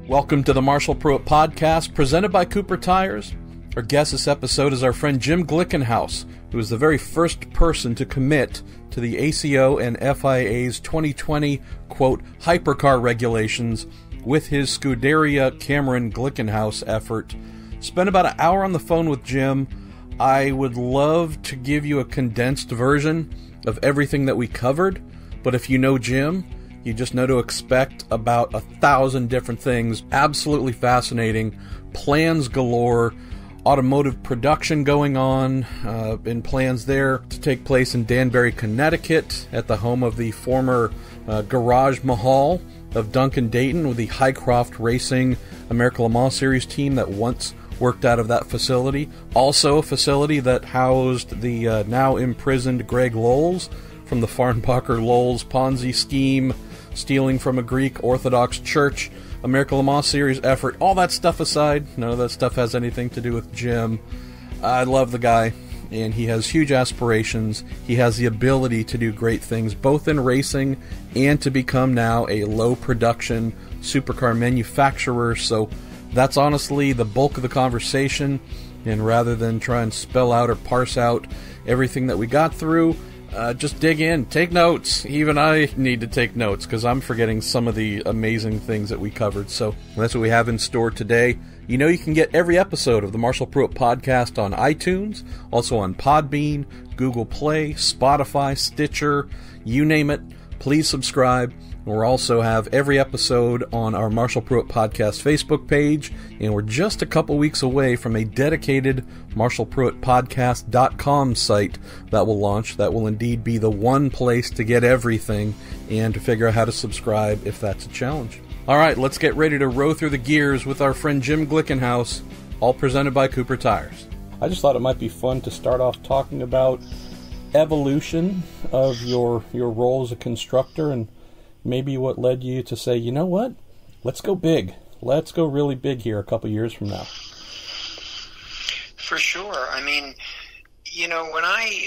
Welcome to the Marshall Pruett Podcast, presented by Cooper Tires. Our guest this episode is our friend Jim Glickenhaus, who was the very first person to commit to the ACO and FIA's 2020, quote, hypercar regulations with his Scuderia Cameron Glickenhaus effort. Spent about an hour on the phone with Jim. I would love to give you a condensed version of everything that we covered, but if you know Jim, you just know to expect about 1,000 different things. Absolutely fascinating. Plans galore. Automotive production going on. In plans there to take place in Danbury, Connecticut, at the home of the former Garage Mahal of Duncan Dayton, with the Highcroft Racing American Le Mans Series team that once worked out of that facility. Also a facility that housed the now imprisoned Greg Lowles from the Farnbacher Lowles Ponzi scheme, stealing from a Greek Orthodox church, American Le Mans Series effort. All that stuff aside, none of that stuff has anything to do with Jim. I love the guy, and he has huge aspirations. He has the ability to do great things, both in racing and to become now a low-production supercar manufacturer. So that's honestly the bulk of the conversation, and rather than try and spell out or parse out everything that we got through, just dig in, take notes. Even I need to take notes because I'm forgetting some of the amazing things that we covered. So that's what we have in store today. You know, you can get every episode of the Marshall Pruett Podcast on iTunes, also on Podbean, Google Play, Spotify, Stitcher, you name it. Please subscribe. We'll also have every episode on our Marshall Pruett Podcast Facebook page, and we're just a couple weeks away from a dedicated MarshallPruettPodcast.com site that will launch. That will indeed be the one place to get everything and to figure out how to subscribe if that's a challenge. All right, let's get ready to row through the gears with our friend Jim Glickenhaus, all presented by Cooper Tires. I just thought it might be fun to start off talking about evolution of your role as a constructor, and maybe what led you to say, you know what, let's go big. Let's go really big here a couple years from now. For sure. I mean, you know, when I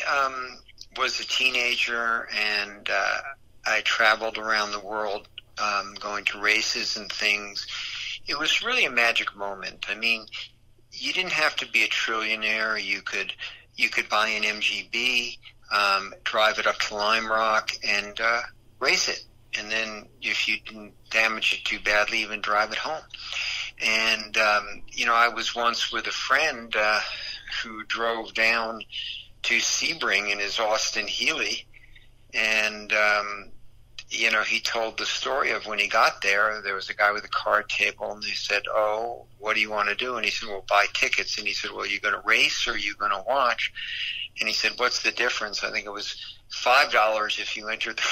was a teenager and I traveled around the world going to races and things, it was really a magic moment. I mean, you didn't have to be a trillionaire. You could buy an MGB, drive it up to Lime Rock, and race it. And then if you didn't damage it too badly, even drive it home. And, you know, I was once with a friend who drove down to Sebring in his Austin Healey. And, you know, he told the story of when he got there, there was a guy with a card table, and they said, oh, what do you want to do? And he said, well, buy tickets. And he said, well, are you going to race or are you going to watch? And he said, what's the difference? I think it was $5 if you entered the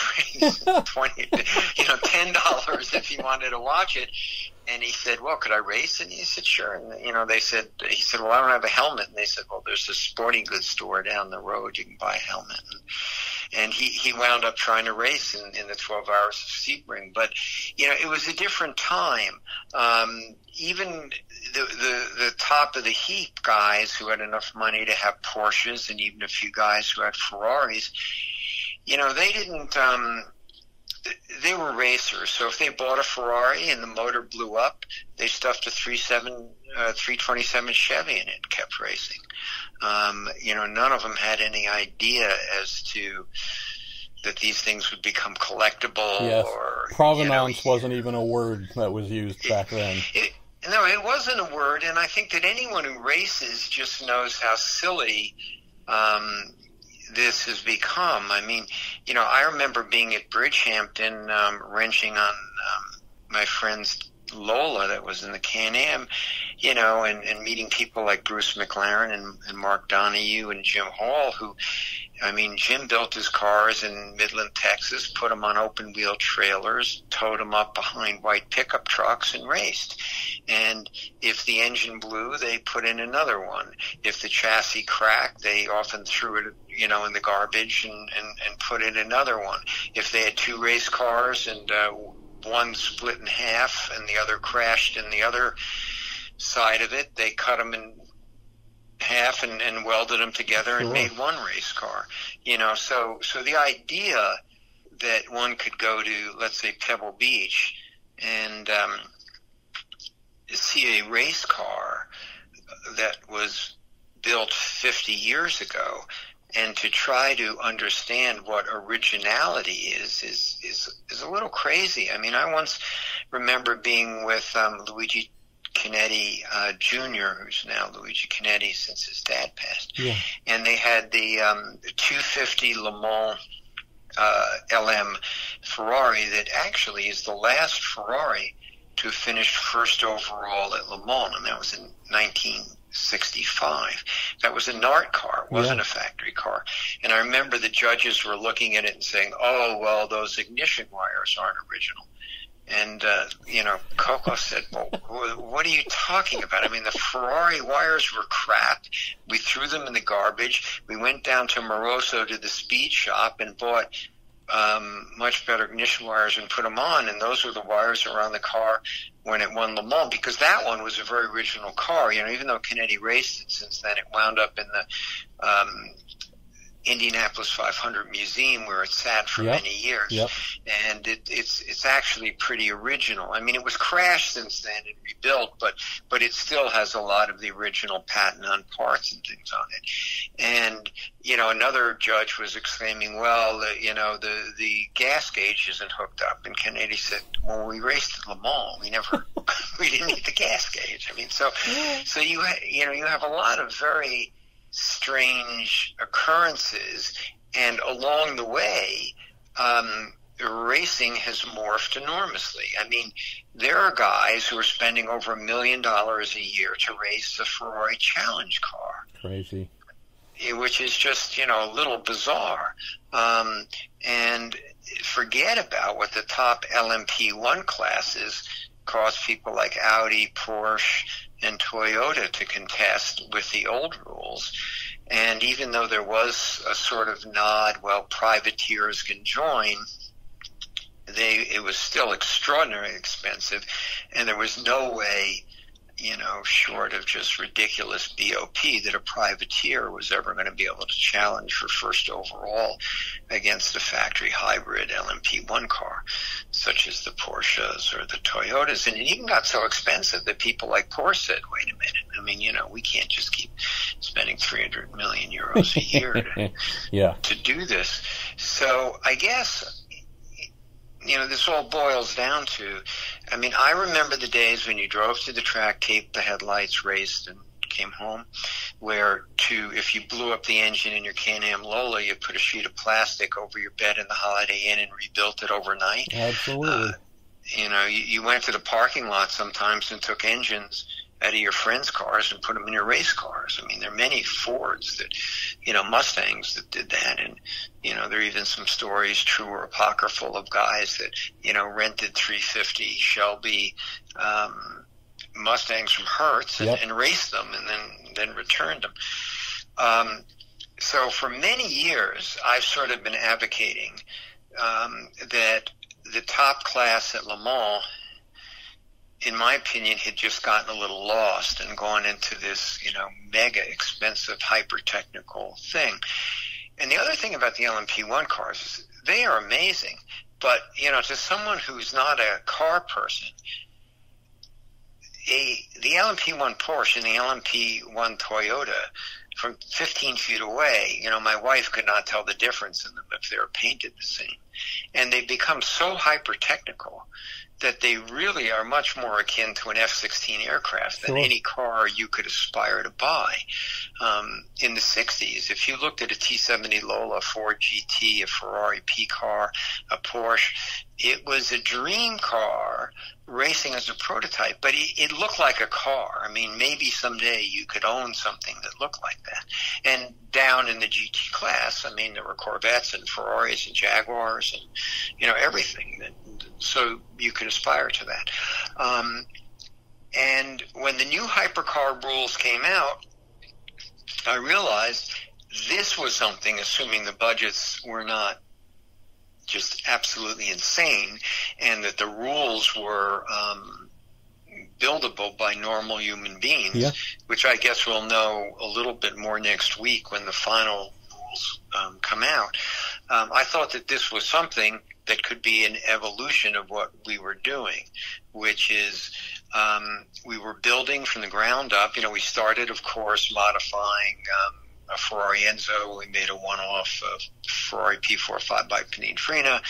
race, $10 if you wanted to watch it. And he said, well, could I race? And he said, sure. And, you know, he said, well, I don't have a helmet. And they said, well, there's a sporting goods store down the road. You can buy a helmet. And he wound up trying to race in the 12 hours of Sebring. But, you know, it was a different time. Even the top of the heap guys who had enough money to have Porsches, and even a few guys who had Ferraris, you know, they didn't, they were racers. So if they bought a Ferrari and the motor blew up, they stuffed a 327 Chevy in it and kept racing. You know, none of them had any idea as to that these things would become collectible. Yes. Or provenance wasn't even a word that was used back then. No, it wasn't a word, and I think that anyone who races just knows how silly this has become. I mean, you know, I remember being at Bridgehampton wrenching on my friend's Lola that was in the Can-Am, you know, and meeting people like Bruce McLaren and Mark Donahue and Jim Hall, who, I mean, Jim built his cars in Midland, Texas, put them on open-wheel trailers, towed them up behind white pickup trucks, and raced. And if the engine blew, they put in another one. If the chassis cracked, they often threw it, you know, in the garbage and put in another one. If they had two race cars and one split in half and the other crashed in the other side of it, they cut them in half and welded them together and made one race car. You know, so the idea that one could go to, let's say, Pebble Beach and see a race car that was built 50 years ago, and to try to understand what originality is a little crazy. I mean, I once remember being with Luigi Canetti Jr., who's now Luigi Canetti since his dad passed, and they had the 250 Le Mans LM Ferrari that actually is the last Ferrari to have finished first overall at Le Mans, and that was in 1965. That was a NART car. It wasn't a factory car. And I remember the judges were looking at it and saying, oh, well, those ignition wires aren't original. And, Coco said, well, what are you talking about? I mean, the Ferrari wires were crap. We threw them in the garbage. We went down to Moroso to the speed shop and bought much better ignition wires and put them on. And those were the wires that were on the car when it won Le Mans, because that one was a very original car. Even though Canetti raced it since then, it wound up in the Indianapolis 500 Museum, where it sat for many years, and it's actually pretty original. I mean, it was crashed since then and rebuilt, but it still has a lot of the original patent on parts and things on it. And another judge was exclaiming, "Well, the gas gauge isn't hooked up." And Canetti said, "Well, we raced at Le Mans. We didn't need the gas gauge." I mean, so you have a lot of very strange occurrences, and along the way, racing has morphed enormously. I mean, there are guys who are spending over $1 million a year to race the Ferrari Challenge car. Crazy. Which is just, a little bizarre. And forget about what the top LMP1 classes cause people like Audi, Porsche, and Toyota to contest with the old rules. And even though there was a sort of nod, well, privateers can join, it was still extraordinarily expensive, and there was no way, short of just ridiculous BOP, that a privateer was ever going to be able to challenge for first overall against a factory hybrid LMP1 car, such as the Porsches or the Toyotas. And it even got so expensive that people like Porsche said, wait a minute, I mean, we can't just keep spending 300 million euros a year to do this. So I guess, this all boils down to, I mean, I remember the days when you drove to the track, taped the headlights, raced, and came home, where if you blew up the engine in your Can-Am Lola, you put a sheet of plastic over your bed in the Holiday Inn and rebuilt it overnight. Absolutely. You went to the parking lot sometimes and took engines out of your friends' cars and put them in your race cars. I mean, there are many Fords that, Mustangs that did that. And, there are even some stories, true or apocryphal, of guys that, rented 350 Shelby Mustangs from Hertz and raced them and then returned them. So for many years, I've sort of been advocating that the top class at Le Mans, in my opinion, had just gotten a little lost and gone into this, mega expensive, hyper-technical thing. And the other thing about the LMP1 cars is they are amazing. But, to someone who's not a car person, the LMP1 Porsche and the LMP1 Toyota, from 15 feet away, my wife could not tell the difference in them if they were painted the same. And they've become so hyper-technical that they really are much more akin to an F-16 aircraft than any car you could aspire to buy. In the 60s, if you looked at a T-70 Lola, Ford GT, a Ferrari P car, a Porsche, it was a dream car racing as a prototype, but it looked like a car. I mean, maybe someday you could own something that looked like that. And down in the GT class, I mean, there were Corvettes and Ferraris and Jaguars and, everything. So you could aspire to that. And when the new hypercar rules came out, I realized this was something, assuming the budgets were not just absolutely insane, and that the rules were buildable by normal human beings, which I guess we'll know a little bit more next week when the final rules come out. I thought that this was something that could be an evolution of what we were doing, which is we were building from the ground up. We started, of course, modifying a Ferrari Enzo. We made a one-off Ferrari P45 by Pininfarina,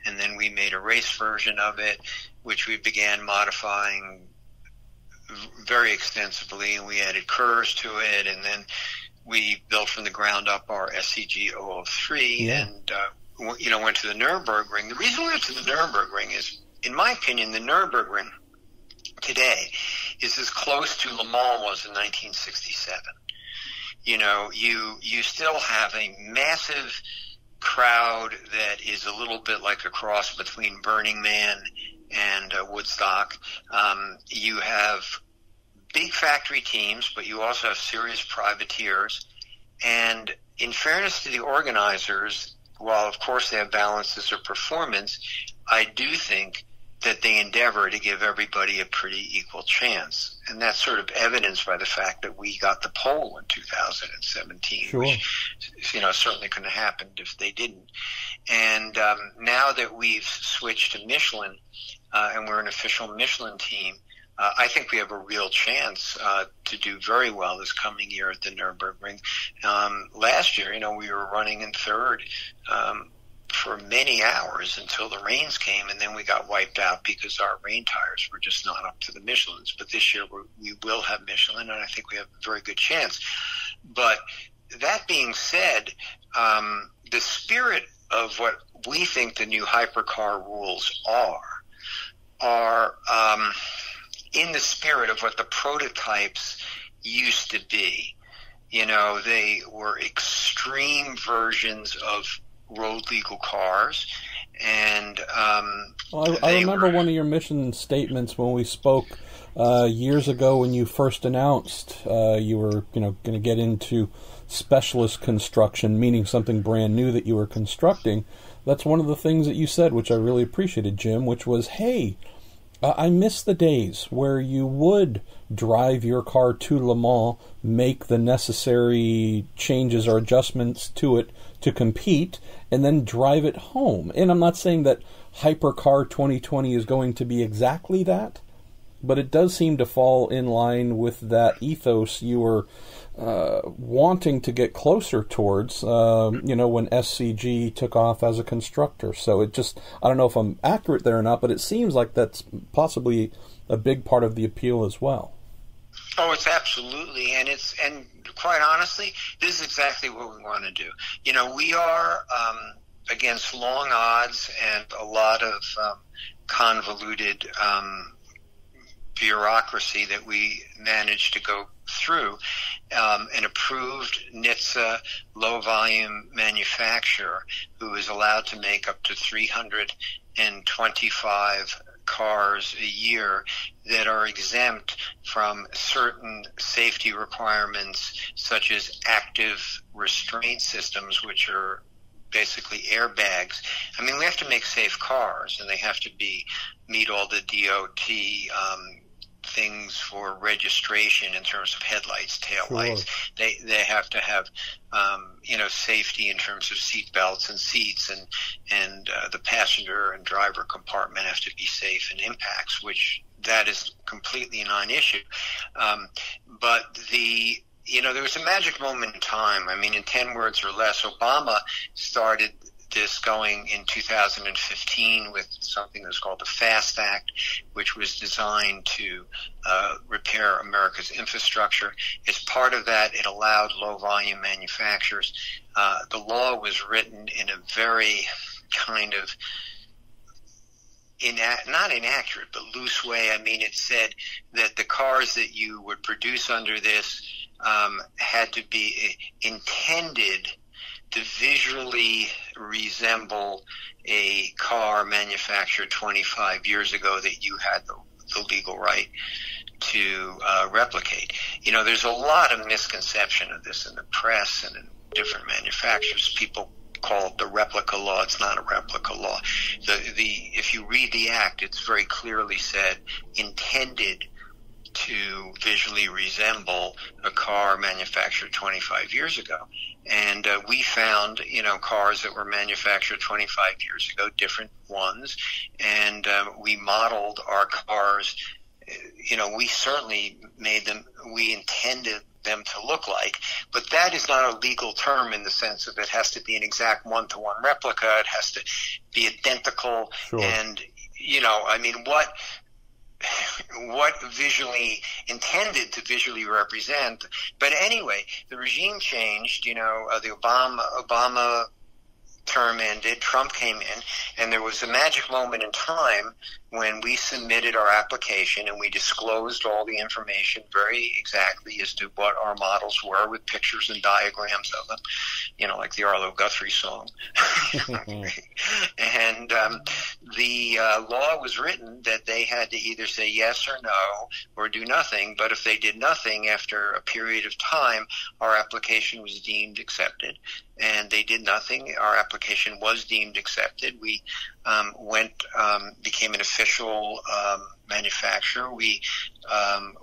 and then we made a race version of it, which we began modifying very extensively, and we added curves to it, and then we built from the ground up our SCG 003, and went to the Nürburgring. The reason we went to the Nürburgring is, in my opinion, the Nürburgring today is as close to Le Mans was in 1967. You still have a massive crowd that is a little bit like a cross between Burning Man and Woodstock. You have big factory teams, but you also have serious privateers. And in fairness to the organizers, while of course they have balances of performance, I do think that they endeavor to give everybody a pretty equal chance. And that's sort of evidenced by the fact that we got the pole in 2017, sure. Which, certainly couldn't have happened if they didn't. And now that we've switched to Michelin, and we're an official Michelin team, I think we have a real chance to do very well this coming year at the Nürburgring. Last year, we were running in third for many hours until the rains came, and then we got wiped out because our rain tires were just not up to the Michelins. But this year we will have Michelin, and I think we have a very good chance. But that being said, the spirit of what we think the new hypercar rules are in the spirit of what the prototypes used to be. They were extreme versions of road legal cars, and I remember one of your mission statements when we spoke years ago when you first announced you were going to get into specialist construction, meaning something brand new that you were constructing. That's one of the things that you said, which I really appreciated, Jim, which was, hey, I miss the days where you would drive your car to Le Mans, make the necessary changes or adjustments to it to compete, and then drive it home. And I'm not saying that Hypercar 2020 is going to be exactly that, but it does seem to fall in line with that ethos you were wanting to get closer towards, when SCG took off as a constructor. So it just, I don't know if I'm accurate there or not, but it seems like that's possibly a big part of the appeal as well. Oh, it's absolutely, and quite honestly, this is exactly what we want to do. We are against long odds and a lot of convoluted bureaucracy that we managed to go through. An approved NHTSA low-volume manufacturer who is allowed to make up to 325 cars a year that are exempt from certain safety requirements, such as active restraint systems, which are basically airbags. I mean, we have to make safe cars, and they have to meet all the DOT things for registration in terms of headlights, taillights. Sure. They have to have safety in terms of seat belts and seats, and the passenger and driver compartment have to be safe, and impacts, which that is completely non-issue. But there was a magic moment in time. I mean, in 10 words or less, Obama started this going in 2015 with something that's called the FAST Act, which was designed to repair America's infrastructure. As part of that, it allowed low-volume manufacturers. The law was written in a very kind of not inaccurate, but loose way. I mean, it said that the cars that you would produce under this had to be intended to visually resemble a car manufactured 25 years ago that you had the legal right to replicate. There's a lot of misconception of this in the press and in different manufacturers. People call it the replica law. It's not a replica law. If you read the act, it's very clearly said intended to visually resemble a car manufactured 25 years ago. And we found, cars that were manufactured 25 years ago, different ones, and we modeled our cars, we certainly we intended them to look like, but that is not a legal term in the sense of it has to be an exact one-to-one replica. It has to be identical. Sure. And, what visually intended to visually represent. But anyway, the regime changed, the Obama term ended, Trump came in, and there was a magic moment in time when we submitted our application and we disclosed all the information very exactly as to what our models were with pictures and diagrams of them, like the Arlo Guthrie song. And the law was written that they had to either say yes or no or do nothing, but if they did nothing after a period of time, our application was deemed accepted. And they did nothing. Our application was deemed accepted. We became an official manufacturer. We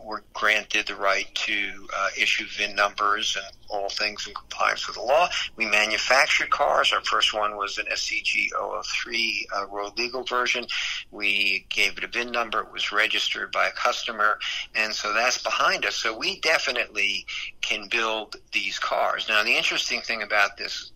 were granted the right to issue VIN numbers and all things in compliance with the law. We manufactured cars. Our first one was an SCG 003 road legal version. We gave it a VIN number. It was registered by a customer, and so that's behind us. So we definitely can build these cars. Now, the interesting thing about this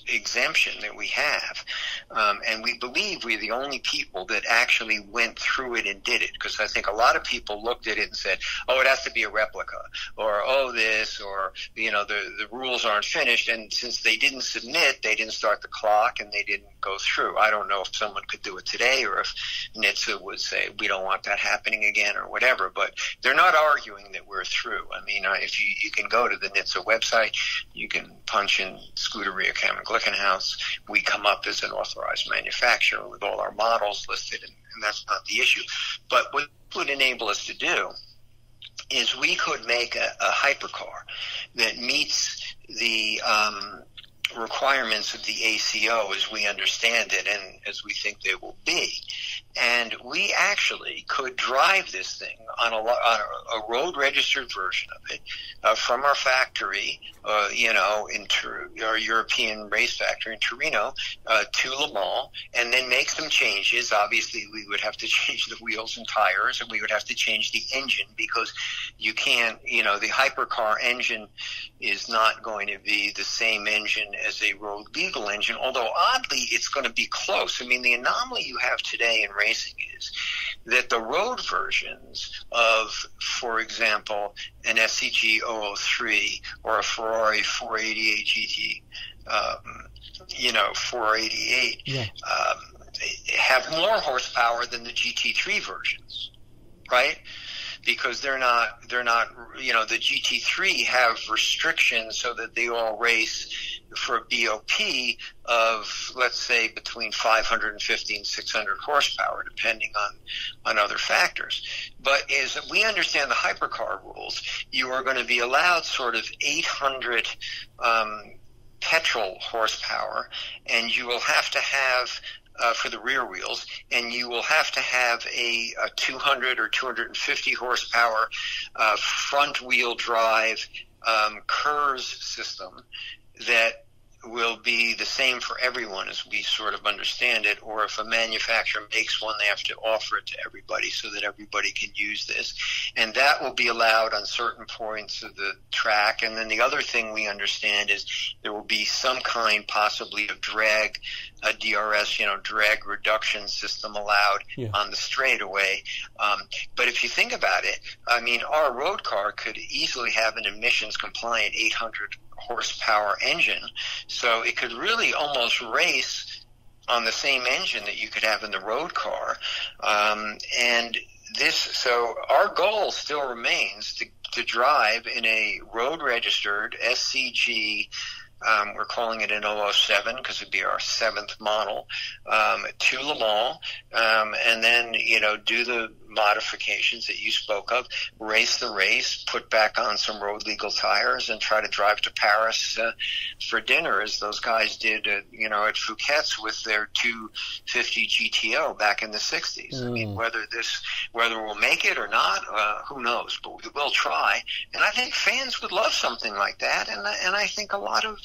exemption that we have, and we believe we're the only people that actually went through it and did it, because I think a lot of people looked at it and said, oh, it has to be a replica, or oh, this, or the rules aren't finished, and since they didn't submit, they didn't start the clock and they didn't go through. I don't know if someone could do it today, or if NHTSA would say we don't want that happening again or whatever, but they're not arguing that we're through. I mean, if you can go to the NHTSA website, you can punch in Scuderia Cameron Glickenhaus. We come up as an authorized manufacturer with all our models listed, and that's not the issue. But what it would enable us to do is we could make a hypercar that meets the requirements of the ACO as we understand it and as we think they will be. And we actually could drive this thing on a road-registered version of it from our factory, our European race factory in Torino to Le Mans, and then make some changes. Obviously, we would have to change the wheels and tires, and we would have to change the engine, because you can't, the hypercar engine is not going to be the same engine as a road legal engine, although oddly it's going to be close. I mean, the anomaly you have today in racing is that the road versions of, for example, an SCG 003 or a Ferrari 488 GT, 488, have more horsepower than the GT3 versions, right? Because they're not, the GT3 have restrictions so that they all race for a BOP of, let's say, between 550 and 600 horsepower, depending on other factors. But as we understand the hypercar rules, you are going to be allowed sort of 800 petrol horsepower, and you will have to have for the rear wheels, and you will have to have a 200 or 250 horsepower front wheel drive KERS system that will be the same for everyone as we sort of understand it, or if a manufacturer makes one, they have to offer it to everybody so that everybody can use this. And that will be allowed on certain points of the track. And then the other thing we understand is there will be some kind possibly of drag, a DRS, drag reduction system allowed on the straightaway. But if you think about it, I mean, our road car could easily have an emissions compliant 800 horsepower engine, so it could really almost race on the same engine that you could have in the road car. So our goal still remains to drive in a road registered SCG, we're calling it an 007 because it'd be our 7th model, to Le Mans, and then, do the modifications that you spoke of, race the race, put back on some road legal tires, and try to drive to Paris for dinner, as those guys did at Fouquet's with their 250 GTO back in the 60s. I mean, whether we'll make it or not, who knows, but we will try. And I think fans would love something like that, and I think a lot of,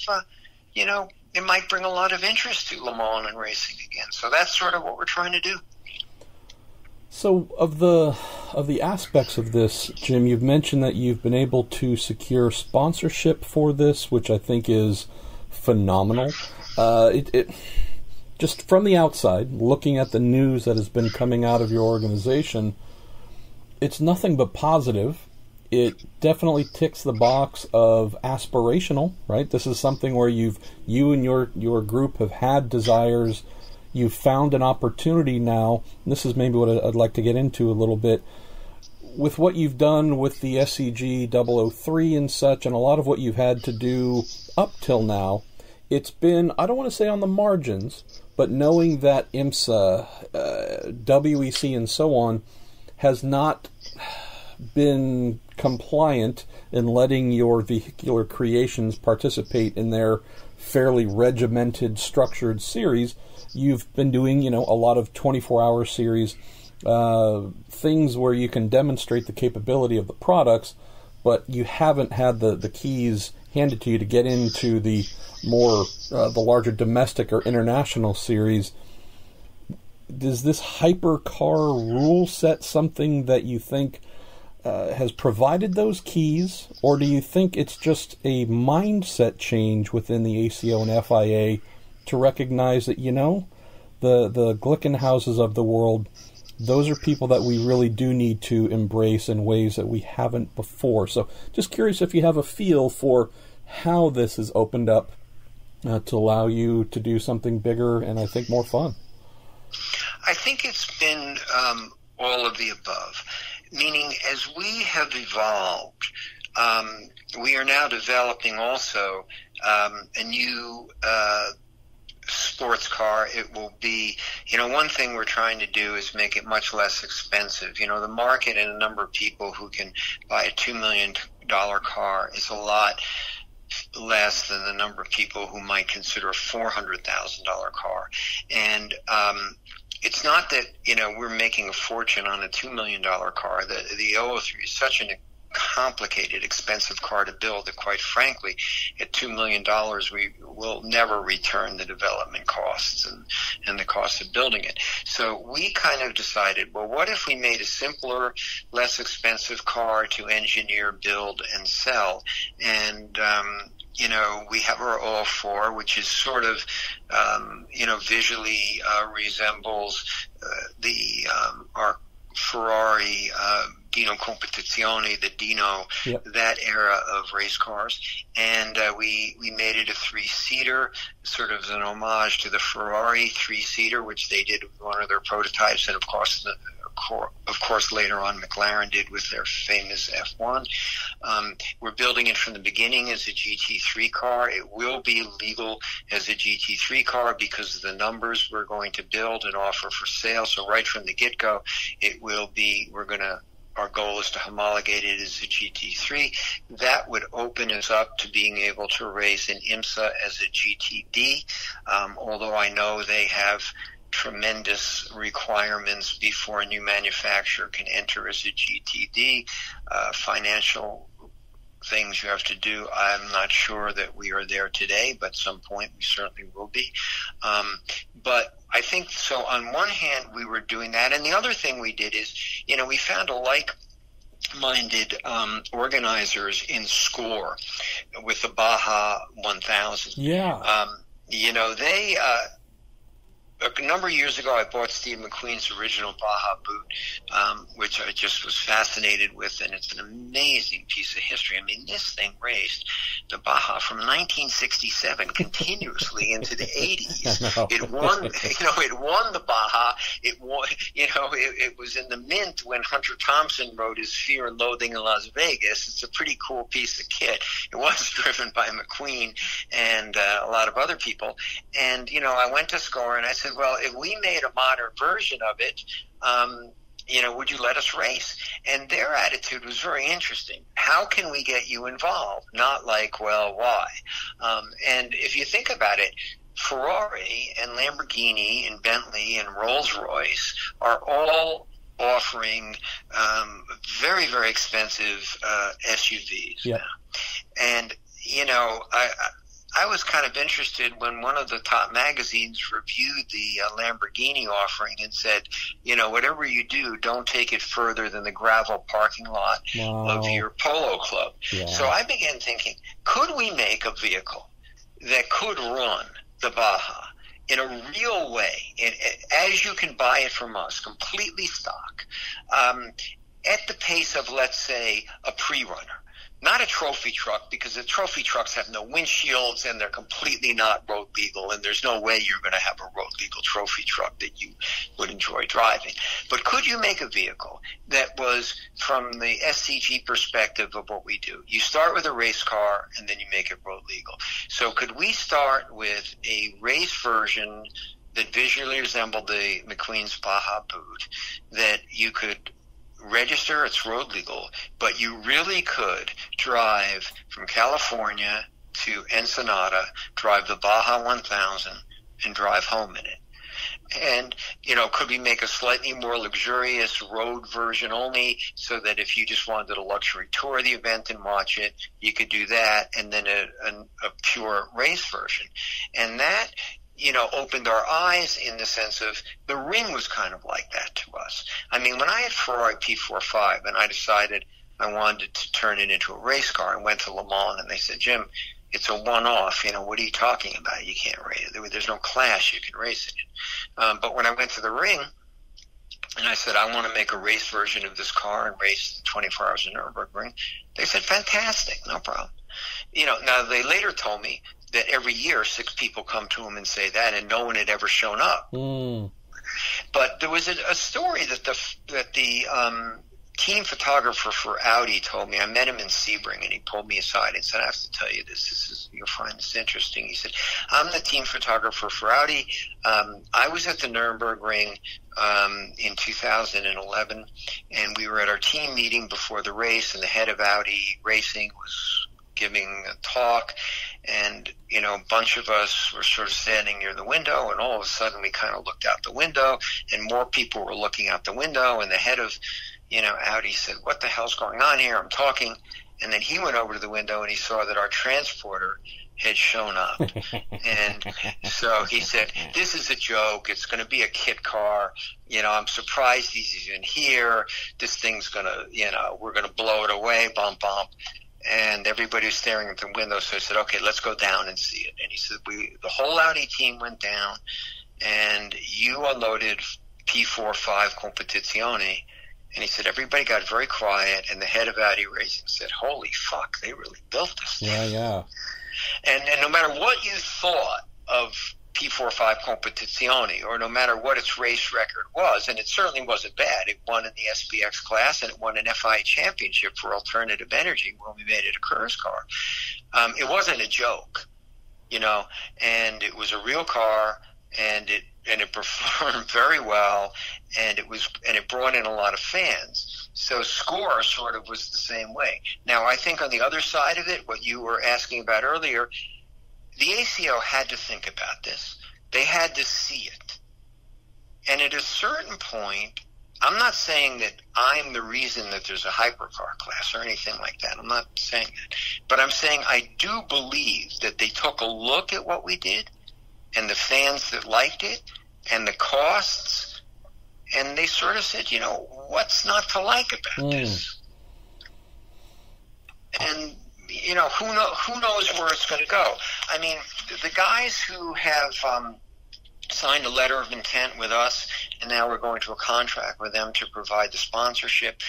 it might bring a lot of interest to Le Mans and racing again. So that's sort of what we're trying to do. So of the of the aspects of this, Jim, you've mentioned that you've been able to secure sponsorship for this, which I think is phenomenal. Just from the outside, looking at the news that has been coming out of your organization, it's nothing but positive. It definitely ticks the box of aspirational, right? This is something where you and your group have had desires. You've found an opportunity now. And this is maybe what I'd like to get into a little bit. With what you've done with the SCG 003 and such, and a lot of what you've had to do up till now, it's been, I don't want to say on the margins, but knowing that IMSA, WEC, and so on has not been compliant in letting your vehicular creations participate in their fairly regimented, structured series, you've been doing, a lot of 24-hour series, things where you can demonstrate the capability of the products, but you haven't had the keys handed to you to get into the more, the larger domestic or international series. Does this hypercar rule set something that you think has provided those keys, or do you think it's just a mindset change within the ACO and FIA to recognize that, the Glickenhauses of the world, those are people that we really do need to embrace in ways that we haven't before? So just curious if you have a feel for how this has opened up to allow you to do something bigger and I think more fun. I think it's been all of the above. Meaning, as we have evolved, we are now developing also a new sports car. It will be, one thing we're trying to do is make it much less expensive. The market and a number of people who can buy a $2 million car is a lot less than the number of people who might consider a $400,000 car. And it's not that, we're making a fortune on a $2 million car. The 003 is such a complicated, expensive car to build that, quite frankly, at $2 million, we will never return the development costs and the cost of building it. So we kind of decided, well, what if we made a simpler, less expensive car to engineer, build, and sell? And we have our all four, which is sort of, visually resembles our Ferrari Dino Competizione, the Dino, yep, that era of race cars. And we made it a three-seater, sort of an homage to the Ferrari three-seater, which they did with one of their prototypes, and of course later on McLaren did with their famous F1. We're building it from the beginning as a GT3 car. It will be legal as a GT3 car because of the numbers we're going to build and offer for sale. So right from the get-go, it will be, our goal is to homologate it as a GT3. That would open us up to being able to race in IMSA as a GTD, although I know they have tremendous requirements before a new manufacturer can enter as a GTD. Financial things you have to do. I'm not sure that we are there today, but at some point we certainly will be. But I think, so on one hand, we were doing that. And the other thing we did is, we found a like-minded organizers in SCORE with the Baja 1000. Yeah. They... a number of years ago, I bought Steve McQueen's original Baja boot, which I just was fascinated with, and it's an amazing piece of history. I mean, this thing raced the Baja from 1967 continuously into the 80s. It won, it won the Baja. It won, it was in the mint when Hunter Thompson wrote his Fear and Loathing in Las Vegas. It's a pretty cool piece of kit. It was driven by McQueen and a lot of other people. And, I went to SCORE and I said, well, if we made a modern version of it, would you let us race? And their attitude was very interesting. How can we get you involved? Not like, well, why? And if you think about it, Ferrari and Lamborghini and Bentley and Rolls-Royce are all offering very, very expensive SUVs yep, now. And, I was kind of interested when one of the top magazines reviewed the Lamborghini offering and said, whatever you do, don't take it further than the gravel parking lot of your polo club. Yeah. So I began thinking, could we make a vehicle that could run the Baja in a real way, as you can buy it from us, completely stock, at the pace of, let's say, a pre-runner? Not a trophy truck, because the trophy trucks have no windshields and they're completely not road legal, and there's no way you're going to have a road legal trophy truck that you would enjoy driving. But could you make a vehicle that was, from the SCG perspective of what we do, you start with a race car and then you make it road legal. So could we start with a race version that visually resembled the McQueen's Baja boot, that you could register, it's road legal, but you really could drive from California to Ensenada, drive the Baja 1000, and drive home in it? And, could we make a slightly more luxurious road version only, so that if you just wanted a luxury tour of the event and watch it, you could do that, and then a pure race version? And that, opened our eyes in the sense of the ring was kind of like that to us. I mean, when I had Ferrari P45 and I decided I wanted to turn it into a race car, I went to Le Mans and they said, Jim, it's a one-off. What are you talking about? You can't race it. There's no class you can race it in. But when I went to the ring and I said, I want to make a race version of this car and race 24 hours in Nürburgring, they said, fantastic, no problem. Now they later told me that every year 6 people come to him and say that, and no one had ever shown up. But there was a story that the team photographer for Audi told me. I met him in Sebring, and he pulled me aside and said, I have to tell you this. You'll find this interesting. He said, I'm the team photographer for Audi. I was at the Nürburgring in 2011, and we were at our team meeting before the race, and the head of Audi Racing was giving a talk, and a bunch of us were sort of standing near the window, and all of a sudden we kind of looked out the window, and more people were looking out the window, and the head of Audi said, what the hell's going on here? I'm talking. And then he went over to the window and he saw that our transporter had shown up. And so he said, this is a joke. It's going to be a kit car. I'm surprised he's even here. This thing's going to, we're going to blow it away, bump, bump. And everybody was staring at the window, so I said, okay, let's go down and see it. And he said, the whole Audi team went down, and you unloaded P45 Competizione. And he said, everybody got very quiet, and the head of Audi Racing said, holy fuck, they really built this thing. Yeah. And no matter what you thought of P45 Competizione, or no matter what its race record was, and it certainly wasn't bad. It won in the SPX class, and it won an FIA championship for alternative energy when we made it a Curse car. It wasn't a joke, and it was a real car, and it performed very well, and it brought in a lot of fans. So Score sort of was the same way. Now, I think on the other side of it, what you were asking about earlier, the ACO had to think about this. They had to see it. And at a certain point, I'm not saying that I'm the reason that there's a hypercar class or anything like that. I'm not saying that. But I'm saying I do believe that they took a look at what we did and the fans that liked it and the costs, and they sort of said, what's not to like about this? And who knows where it's going to go? I mean, the guys who have signed a letter of intent with us, and now we're going to a contract with them to provide the sponsorship,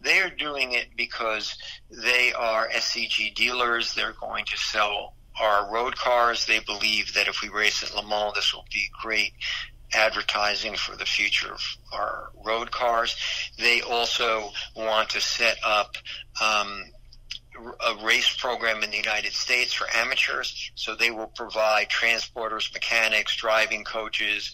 they are doing it because they are SCG dealers. They're going to sell our road cars. They believe that if we race at Le Mans, this will be great advertising for the future of our road cars. They also want to set up a race program in the United States for amateurs, so they will provide transporters, mechanics, driving coaches,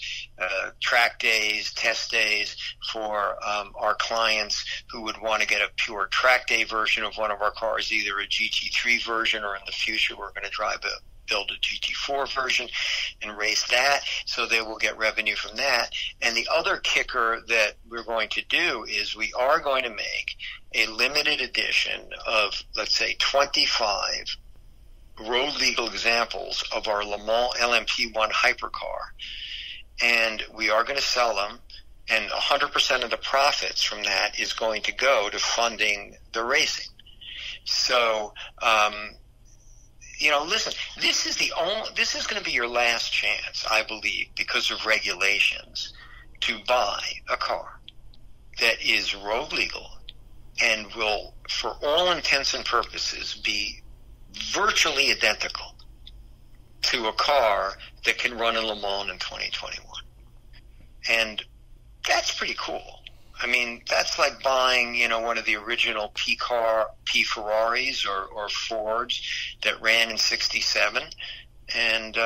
track days, test days for our clients who would want to get a pure track day version of one of our cars, either a GT3 version, or in the future we're going to build a GT4 version and race that, so they will get revenue from that. And the other kicker that we're going to do is we are going to make a limited edition of, let's say, 25 road legal examples of our Le Mans LMP1 hypercar, and we are going to sell them, and 100% of the profits from that is going to go to funding the racing. So, listen, this is going to be your last chance, I believe, because of regulations, to buy a car that is road legal and will, for all intents and purposes, be virtually identical to a car that can run in Le Mans in 2021. And that's pretty cool. I mean, that's like buying, one of the original P Ferraris or Fords that ran in 67, and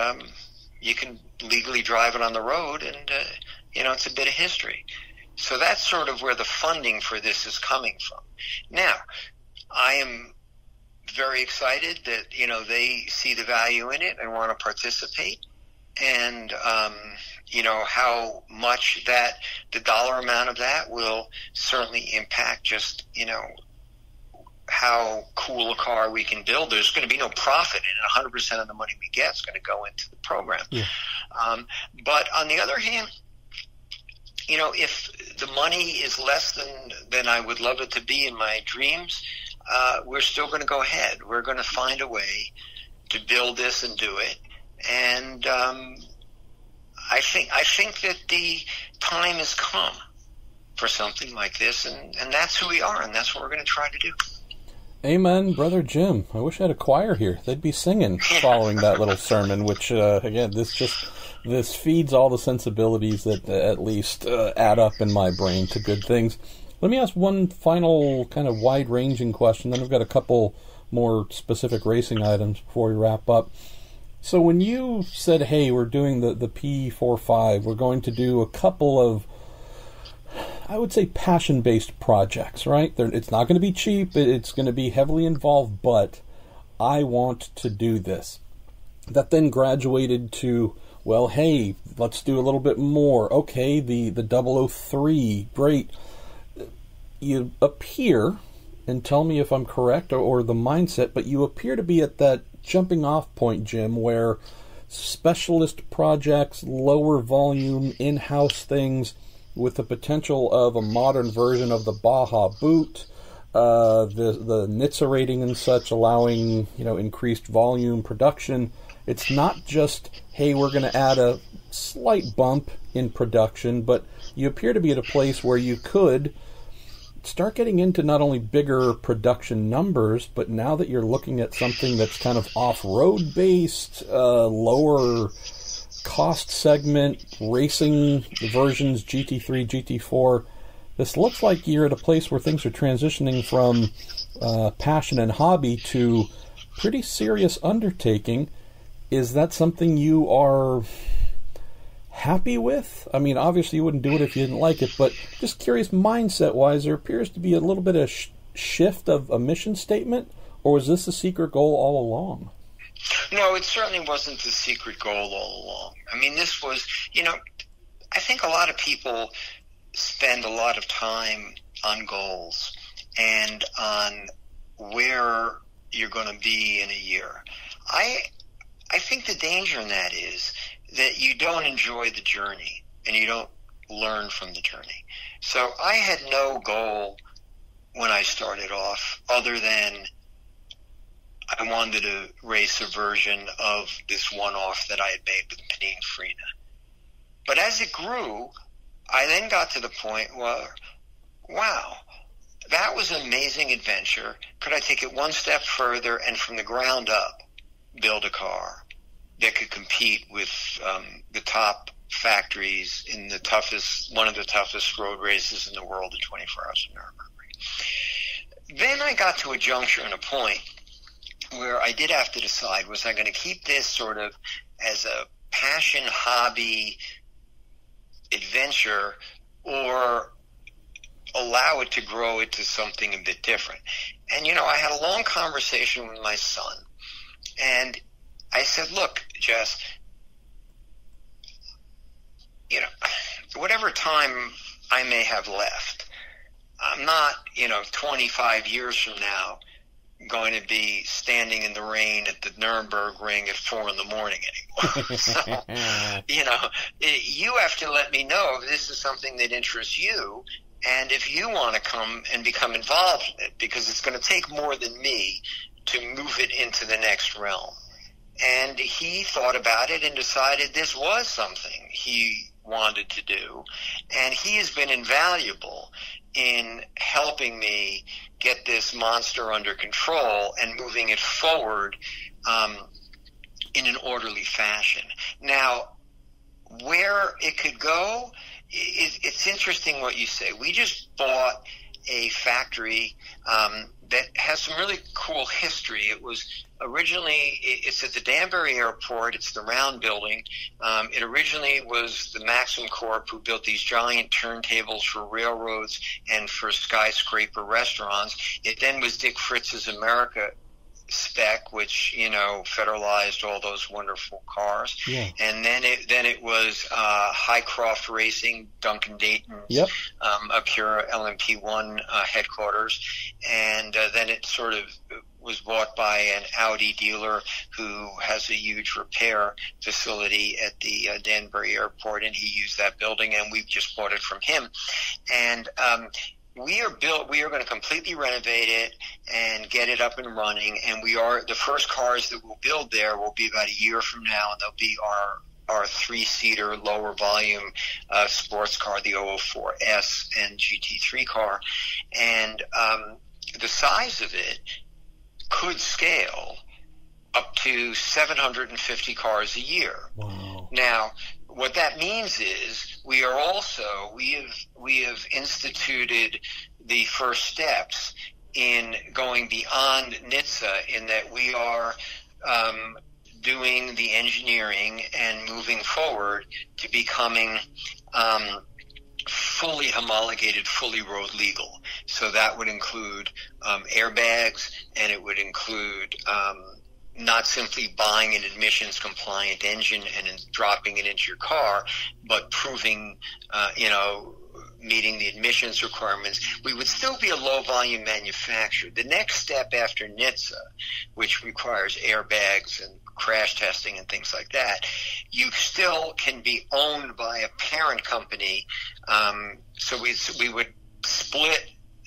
you can legally drive it on the road, and, it's a bit of history. So that's sort of where the funding for this is coming from. Now, I am very excited that, they see the value in it and want to participate. And, how much the dollar amount of that will certainly impact just, how cool a car we can build. There's going to be no profit in it. 100% of the money we get is going to go into the program. Yeah. But on the other hand, if the money is less than I would love it to be in my dreams, we're still going to go ahead. We're going to find a way to build this and do it. And I think that the time has come for something like this, and that's who we are, and that's what we're going to try to do. Amen, Brother Jim. I wish I had a choir here. They'd be singing following that little sermon, which, again, this feeds all the sensibilities that at least add up in my brain to good things. Let me ask one final kind of wide-ranging question, then I've got a couple more specific racing items before we wrap up. So when you said, hey, we're doing the P45, we're going to do a couple of, I would say, passion-based projects, right? It's not going to be cheap, it's going to be heavily involved, but I want to do this. That then graduated to, well, hey, let's do a little bit more. Okay, the 003, great. You appear, and tell me if I'm correct or the mindset, but you appear to be at that jumping off point, Jim, where specialist projects, lower volume, in-house things with the potential of a modern version of the Baja boot, the NHTSA rating and such, allowing increased volume production. It's not just, hey, we're going to add a slight bump in production, but you appear to be at a place where you could start getting into not only bigger production numbers, but now that you're looking at something that's kind of off-road based, lower cost segment, racing versions, GT3, GT4, this looks like you're at a place where things are transitioning from passion and hobby to pretty serious undertaking. Is that something you are happy with? I mean, obviously you wouldn't do it if you didn't like it, but just curious, mindset-wise, there appears to be a little bit of shift of a mission statement, or was this a secret goal all along? No, it certainly wasn't the secret goal all along. I mean, this was, I think a lot of people spend a lot of time on goals and on where you're going to be in a year. I think the danger in that is that you don't enjoy the journey and you don't learn from the journey. So I had no goal when I started off other than I wanted to race a version of this one-off that I had made with Pininfarina. But as it grew, I then got to the point where, wow, that was an amazing adventure. Could I take it one step further and from the ground up build a car that could compete with the top factories in one of the toughest road races in the world, the 24 Hours of Nürburgring? Then I got to a juncture and a point where I did have to decide, was I going to keep this sort of as a passion, hobby, adventure, or allow it to grow into something a bit different? And, I had a long conversation with my son, and I said, look, Jess, whatever time I may have left, I'm not, 25 years from now going to be standing in the rain at the Nuremberg ring at 4 a.m. anymore. So, you have to let me know if this is something that interests you, and if you want to come and become involved in it, because it's going to take more than me to move it into the next realm. And he thought about it and decided this was something he wanted to do, and he has been invaluable in helping me get this monster under control and moving it forward in an orderly fashion. Now, where it could go, it's interesting what you say. We just bought a factory that has some really cool history. It was originally, it's at the Danbury Airport. It's the round building. It originally was the Maxim Corp who built these giant turntables for railroads and for skyscraper restaurants. It then was Dick Fritz's America spec, which, federalized all those wonderful cars. Yeah. And then it was Highcroft Racing, Duncan Dayton's Acura LMP1 headquarters. And then it sort of was bought by an Audi dealer who has a huge repair facility at the Danbury Airport, and he used that building, and we've just bought it from him. And we are going to completely renovate it and get it up and running. And the first cars that we'll build there will be about a year from now, and they'll be our 3-seater lower volume sports car, the 004S and GT3 car. And the size of it could scale up to 750 cars a year. Wow. Now, what that means is we have instituted the first steps in going beyond NHTSA, in that we are doing the engineering and moving forward to becoming fully homologated, fully road legal. So that would include airbags, and it would include not simply buying an emissions compliant engine and dropping it into your car, but proving, meeting the emissions requirements. We would still be a low volume manufacturer. The next step after NHTSA, which requires airbags and crash testing and things like that, you still can be owned by a parent company. So we would split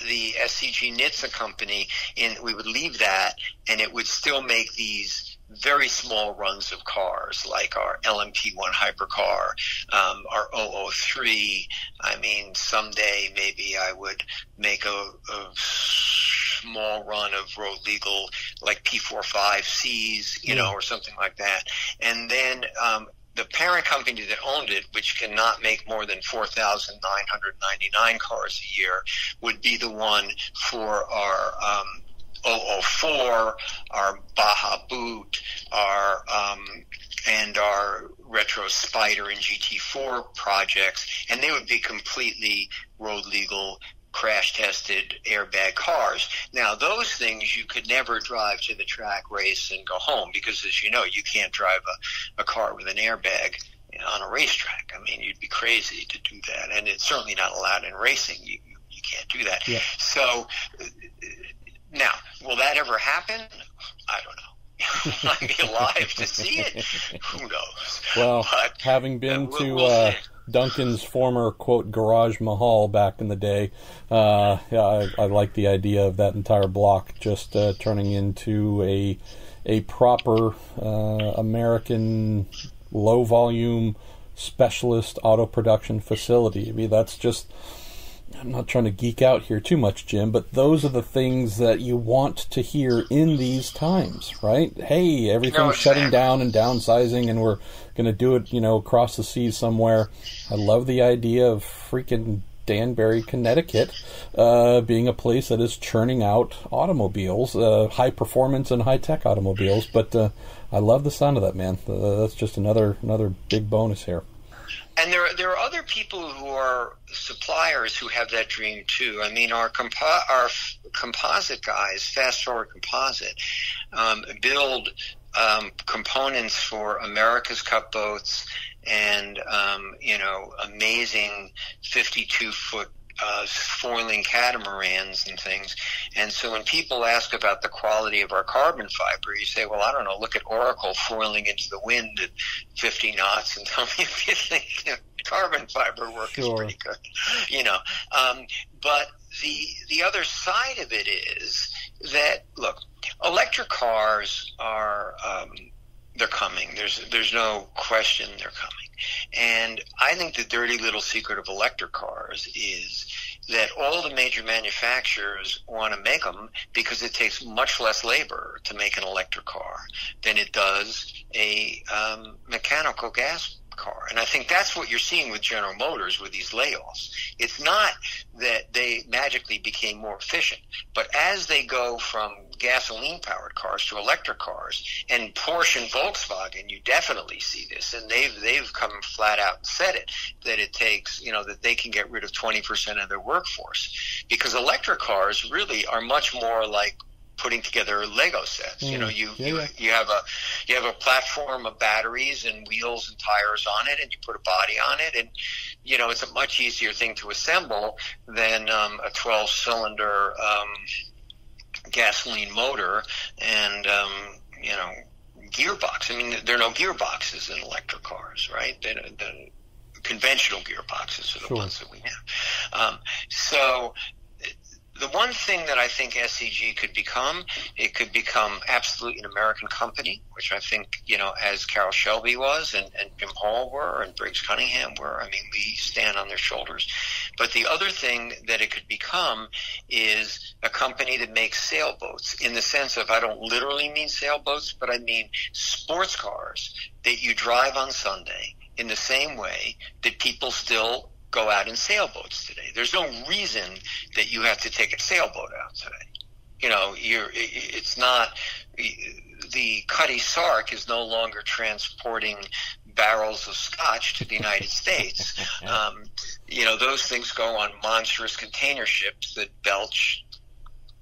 the SCG NHTSA company, and we would leave that, and it would still make these very small runs of cars, like our LMP1 hypercar, our 003. I mean, someday maybe I would make a small run of road legal, like P45Cs, or something like that. And then the parent company that owned it, which cannot make more than 4,999 cars a year, would be the one for our 004, our Baja Boot, and our Retro Spider and GT4 projects, and they would be completely road legal, crash-tested airbag cars. Now, those things you could never drive to the track, race, and go home, because, as you know, you can't drive a car with an airbag on a racetrack. I mean, you'd be crazy to do that, and it's certainly not allowed in racing. You can't do that. Yeah. So, now, will that ever happen? I don't know. I'll be alive to see it. Who knows? Well, but, having been we'll Duncan's former, quote, garage mahal back in the day, I like the idea of that entire block just turning into a proper American low-volume specialist auto production facility. I mean, that's just... I'm not trying to geek out here too much, Jim, but those are the things that you want to hear in these times, right? Hey, everything's shutting down and downsizing, and we're going to do it, across the seas somewhere. I love the idea of freaking Danbury, Connecticut, being a place that is churning out automobiles, high performance and high tech automobiles. But I love the sound of that, man. That's just another big bonus here. And there are other people who are suppliers who have that dream too. I mean, our composite guys, Fast Forward Composite, build components for America's Cup boats and amazing 52-foot foiling catamarans and things. And so when people ask about the quality of our carbon fiber, you say, well, I don't know, look at Oracle foiling into the wind at 50 knots and tell me if you think carbon fiber work is pretty good. But the other side of it is that, look, electric cars are they're coming. There's no question they're coming. And I think the dirty little secret of electric cars is that all the major manufacturers want to make them because it takes much less labor to make an electric car than it does a mechanical gas car. And I think that's what you're seeing with General Motors with these layoffs. It's not that they magically became more efficient, but as they go from gasoline-powered cars to electric cars, and Porsche and Volkswagen, you definitely see this, and they've come flat out and said it, that it takes, that they can get rid of 20% of their workforce, because electric cars really are much more like putting together Lego sets. You have a platform of batteries and wheels and tires on it, and you put a body on it, and it's a much easier thing to assemble than a 12-cylinder gasoline motor and gearbox. I mean, there are no gearboxes in electric cars, right? The conventional gearboxes are the ones that we have. So the one thing that I think SCG could become, it could become absolutely an American company, which I think, as Carroll Shelby was and Jim Hall were and Briggs Cunningham were. I mean, we stand on their shoulders. But the other thing that it could become is a company that makes sailboats, in the sense of, I don't literally mean sailboats, but I mean sports cars that you drive on Sunday in the same way that people still go out in sailboats today. There's no reason that you have to take a sailboat out today. It's not, the Cutty Sark is no longer transporting barrels of scotch to the United States. Those things go on monstrous container ships that belch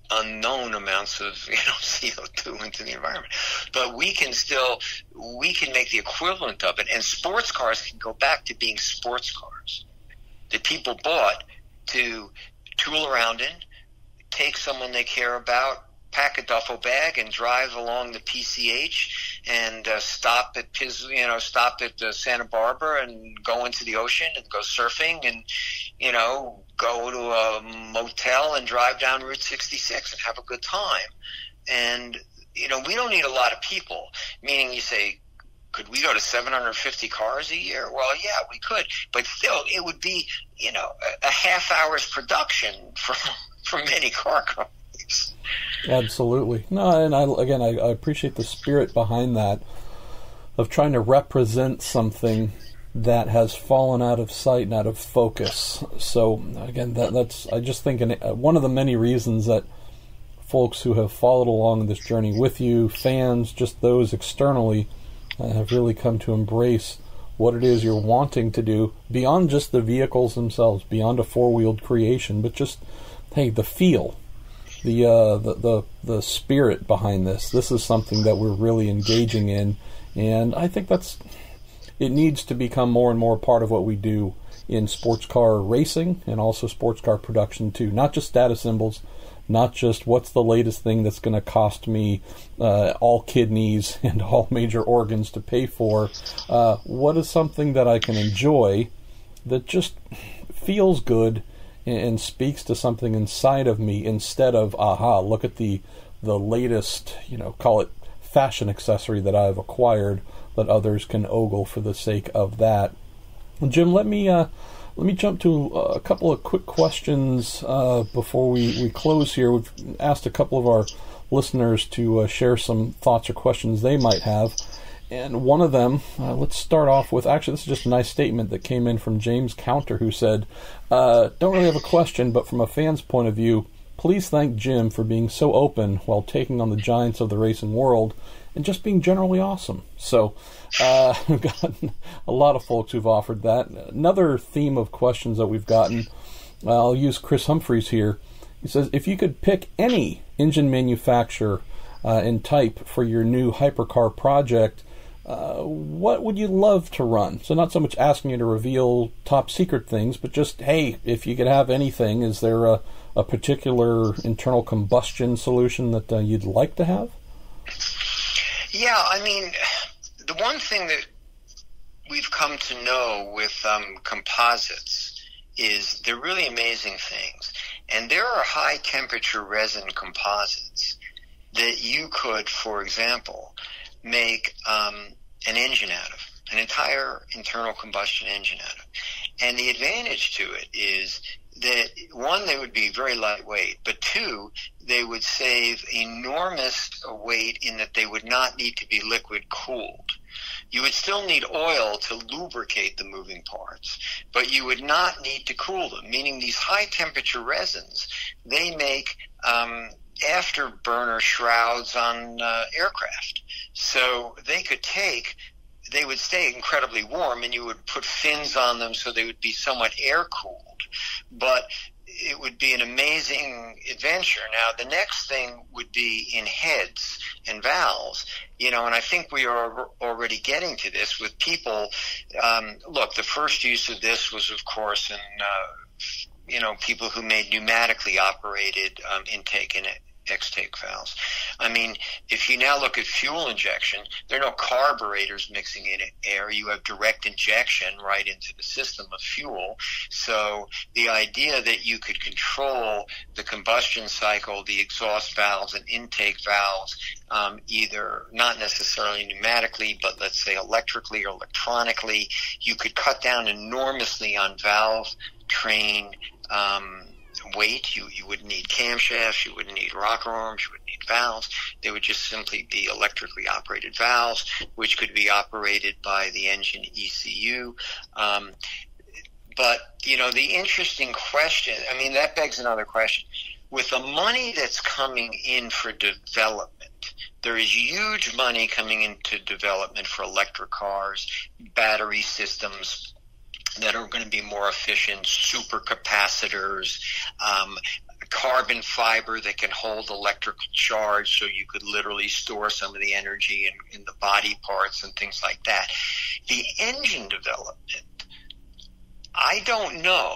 unknown amounts of CO2 into the environment. But we can make the equivalent of it, and sports cars can go back to being sports cars that people bought to tool around in, take someone they care about, pack a duffel bag, and drive along the PCH and stop at Santa Barbara and go into the ocean and go surfing and go to a motel and drive down Route 66 and have a good time. And we don't need a lot of people. Meaning, you say, could we go to 750 cars a year? Well, yeah, we could, but still, it would be a half hour's production for many car companies. Absolutely. No, and I appreciate the spirit behind that, of trying to represent something that has fallen out of sight and out of focus. So again, that's I just think one of the many reasons that folks who have followed along this journey with you, fans, just those externally, have really come to embrace what it is you're wanting to do beyond just the vehicles themselves, beyond a four-wheeled creation, but just, hey, the feel, the spirit behind this. This is something that we're really engaging in, and I think it needs to become more and more part of what we do in sports car racing and also sports car production too. Not just status symbols, not just what's the latest thing that's going to cost me all kidneys and all major organs to pay for. What is something that I can enjoy that just feels good and speaks to something inside of me, instead of, look at the latest, call it fashion accessory that I've acquired that others can ogle for the sake of that. Jim, let me jump to a couple of quick questions before we close here. We've asked a couple of our listeners to share some thoughts or questions they might have. And one of them, let's start off with, actually, this is just a nice statement that came in from James Counter, who said, don't really have a question, but from a fan's point of view, please thank Jim for being so open while taking on the giants of the racing world and just being generally awesome. So we've gotten a lot of folks who've offered that. Another theme of questions that we've gotten, I'll use Chris Humphreys here. He says, if you could pick any engine manufacturer and type for your new hypercar project, what would you love to run? So not so much asking you to reveal top secret things, but just, hey, if you could have anything, is there a particular internal combustion solution that you'd like to have? Yeah, I mean, the one thing that we've come to know with composites is they're really amazing things. And there are high temperature resin composites that you could, for example, make an engine out of, an entire internal combustion engine out of. And the advantage to it is that, one, they would be very lightweight, but two, they would save enormous weight in that they would not need to be liquid cooled. You would still need oil to lubricate the moving parts, but you would not need to cool them, meaning these high temperature resins, they make afterburner shrouds on aircraft. So they would stay incredibly warm, and you would put fins on them so they would be somewhat air cooled. But it would be an amazing adventure. Now, the next thing would be in heads and valves, and I think we are already getting to this with people. Look, the first use of this was, of course, in, people who made pneumatically operated intake and extake valves. I mean, if you now look at fuel injection, there are no carburetors mixing in air. You have direct injection right into the system of fuel. So the idea that you could control the combustion cycle, the exhaust valves and intake valves, either not necessarily pneumatically, but let's say electrically or electronically, you could cut down enormously on valve train weight. You wouldn't need camshafts, you wouldn't need rocker arms, you wouldn't need valves. They would just simply be electrically operated valves, which could be operated by the engine ECU. But, the interesting question, that begs another question. With the money that's coming in for development, there is huge money coming into development for electric cars, battery systems that are going to be more efficient, supercapacitors, carbon fiber that can hold electrical charge, so you could literally store some of the energy in the body parts and things like that. The engine development, I don't know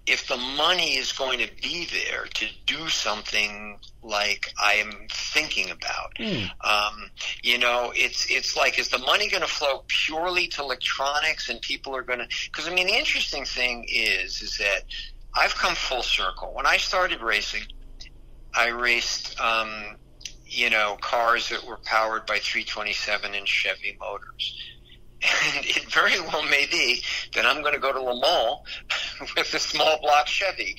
if the money is going to be there to do something like I am thinking about. It's like, is the money going to flow purely to electronics and people are going to, because the interesting thing is that I've come full circle. When I started racing, I raced, cars that were powered by 327-inch Chevy motors. And it very well may be that I'm going to go to Le Mans with a small block Chevy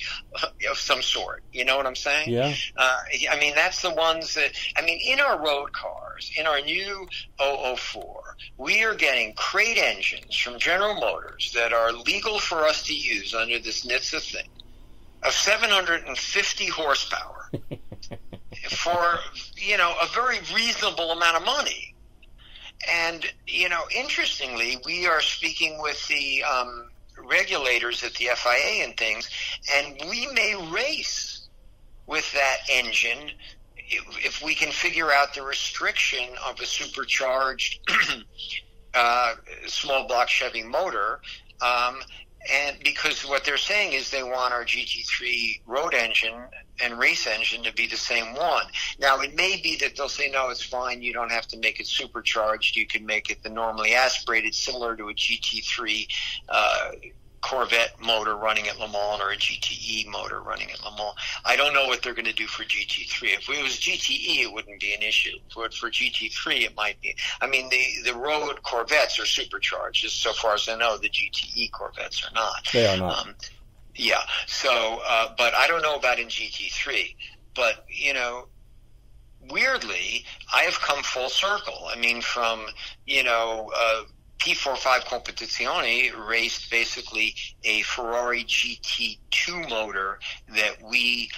of some sort. You know what I'm saying? Yeah. That's the ones that, in our road cars, in our new 004, we are getting crate engines from General Motors that are legal for us to use under this NHTSA thing of 750 horsepower for, a very reasonable amount of money. And, interestingly, we are speaking with the regulators at the FIA and things, and we may race with that engine if we can figure out the restriction of a supercharged small block Chevy motor. And because what they're saying is they want our GT3 road engine and race engine to be the same one. Now, it may be that they'll say, no, it's fine. You don't have to make it supercharged. You can make it the normally aspirated, similar to a GT3 Corvette motor running at Le Mans or a GTE motor running at Le Mans. I don't know what they're going to do for GT3. If it was GTE, it wouldn't be an issue. For GT3, it might be. The road Corvettes are supercharged. Just so far as I know, the GTE Corvettes are not. They are not. Yeah. So, but I don't know about in GT3. But, weirdly, I have come full circle. From, P45 Competizione raced basically a Ferrari GT2 motor that we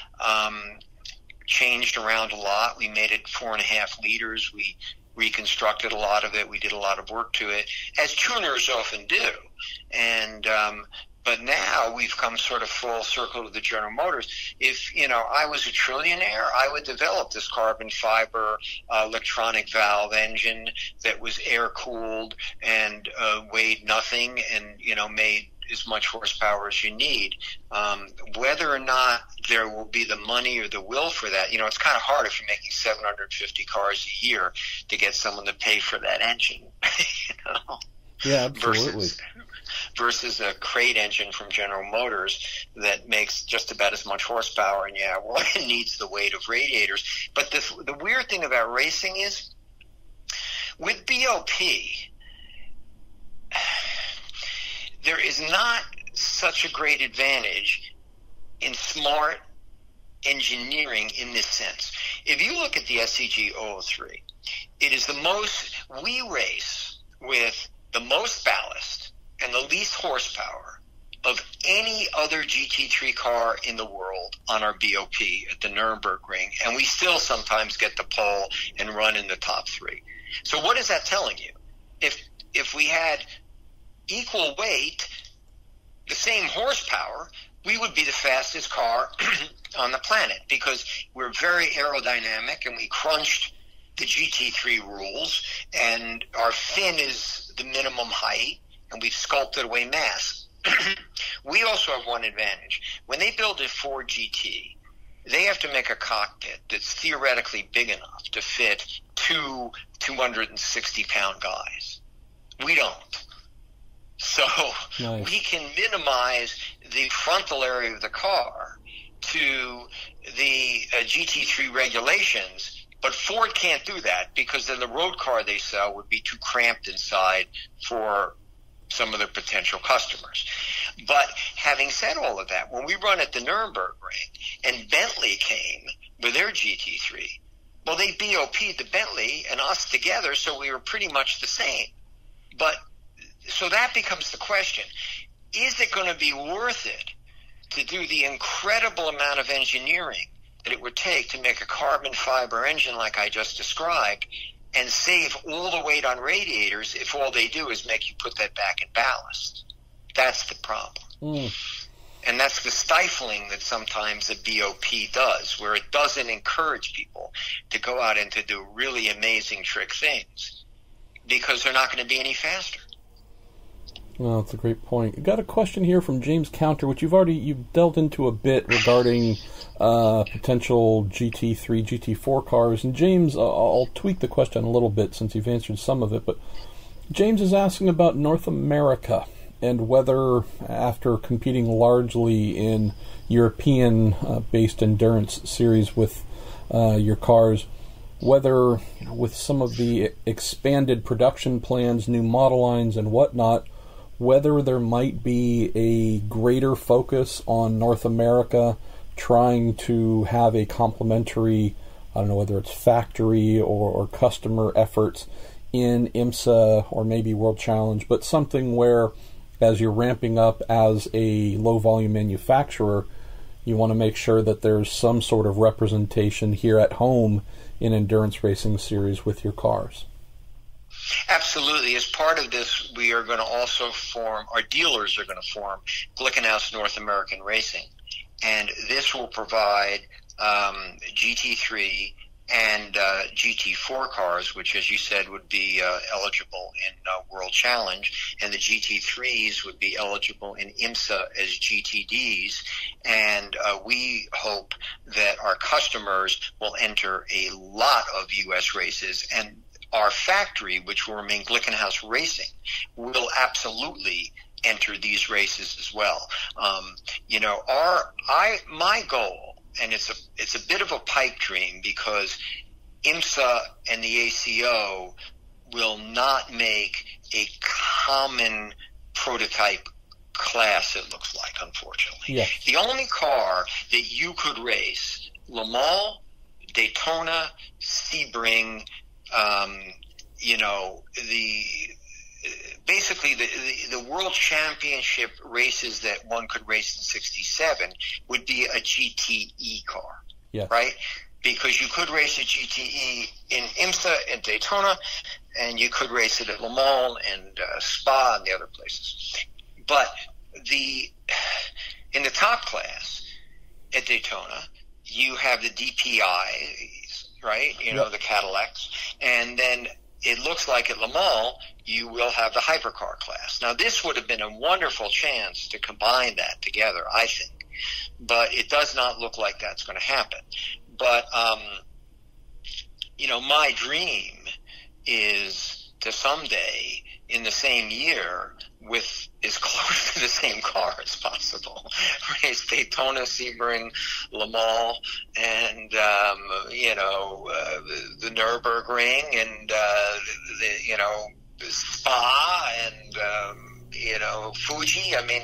changed around a lot. We made it 4.5 liters. We reconstructed a lot of it. We did a lot of work to it, as tuners often do. And But now we've come sort of full circle to the General Motors. If, I was a trillionaire, I would develop this carbon fiber electronic valve engine that was air-cooled and weighed nothing and, made as much horsepower as you need. Whether or not there will be the money or the will for that, it's kind of hard if you're making 750 cars a year to get someone to pay for that engine. Yeah, absolutely. Versus a crate engine from General Motors that makes just about as much horsepower, and it needs the weight of radiators. But the weird thing about racing is, with BOP, there is not such a great advantage in smart engineering in this sense. If you look at the SCG 003, it is we race with the most ballast and the least horsepower of any other GT3 car in the world on our BOP at the Nürburgring Ring, and we still sometimes get the pole and run in the top three. So what is that telling you? If we had equal weight, the same horsepower, we would be the fastest car on the planet, because we're very aerodynamic and we crunched the GT3 rules, and our fin is the minimum height, and we've sculpted away mass. We also have one advantage. When they build a Ford GT, they have to make a cockpit that's theoretically big enough to fit two 260-pound guys. We don't. So nice. We can minimize the frontal area of the car to the GT3 regulations, but Ford can't do that, because then the road car they sell would be too cramped inside for some of their potential customers. But having said all of that, when we run at the Nürburgring and Bentley came with their GT3, well, they BOP'd the Bentley and us together, so we were pretty much the same. But so that becomes the question. Is it going to be worth it to do the incredible amount of engineering that it would take to make a carbon fiber engine like I just described and save all the weight on radiators if all they do is make you put that back in ballast? That's the problem. And that's the stifling that sometimes the BOP does, where it doesn't encourage people to go out and to do really amazing trick things, because they're not going to be any faster. Well, that's a great point. I've got a question here from James Counter, which you've delved into a bit regarding potential GT3, GT4 cars. And James, I'll tweak the question a little bit since you've answered some of it, but James is asking about North America and whether, after competing largely in European-based endurance series with your cars, whether with some of the expanded production plans, new model lines and whatnot, whether there might be a greater focus on North America trying to have a complementary, I don't know whether it's factory or customer efforts in IMSA or maybe World Challenge, but something where, as you're ramping up as a low-volume manufacturer, you want to make sure that there's some sort of representation here at home in endurance racing series with your cars. Absolutely. As part of this, we are going to also our dealers are going to form Glickenhaus North American Racing. And this will provide GT3 and GT4 cars, which, as you said, would be eligible in World Challenge. And the GT3s would be eligible in IMSA as GTDs. And we hope that our customers will enter a lot of U.S. races, and our factory, which will remain Glickenhaus Racing, will absolutely enter these races as well. My goal, and it's a bit of a pipe dream, because IMSA and the ACO will not make a common prototype class, it looks like, unfortunately. Yes. The only car that you could race, Le Mans, Daytona, Sebring, basically the world championship races that one could race in 67 would be a GTE car, yes. Right? Because you could race a GTE in IMSA and Daytona, and you could race it at Le Mans and Spa and the other places. But in the top class at Daytona, you have the DPIs, right? The Cadillacs. And then it looks like at Le Mans, you will have the hypercar class. Now, this would have been a wonderful chance to combine that together, I think. But it does not look like that's going to happen. But, my dream is to someday, in the same year, with as close to the same car as possible, race Daytona, Sebring, Le Mans, and the Nürburgring, and Spa, and Fuji. I mean,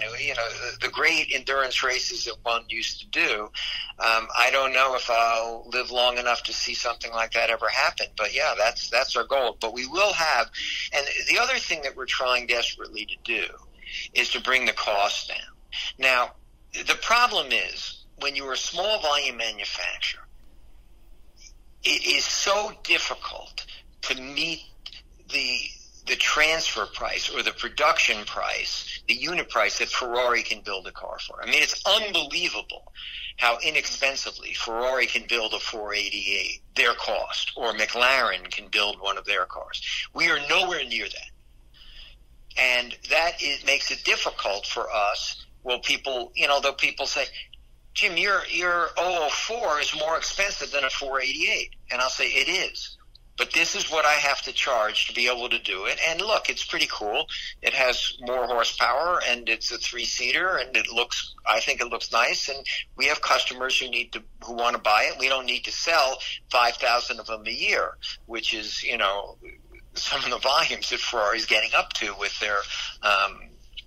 the great endurance races that one used to do. I don't know if I'll live long enough to see something like that ever happen, but yeah, that's our goal. But we will have, and the other thing that we're trying desperately to do is to bring the cost down. Now, the problem is, when you're a small volume manufacturer, it is so difficult to meet the transfer price or the production price, the unit price that Ferrari can build a car for. I mean, it's unbelievable how inexpensively Ferrari can build a 488, their cost, or McLaren can build one of their cars. We are nowhere near that. And that makes it difficult for us. Well, people say, Jim, your 004 is more expensive than a 488. And I'll say, it is. But this is what I have to charge to be able to do it. And look, it's pretty cool. It has more horsepower, and it's a 3-seater, and I think it looks nice. And we have customers who want to buy it. We don't need to sell 5,000 of them a year, which is, some of the volumes that Ferrari's getting up to with their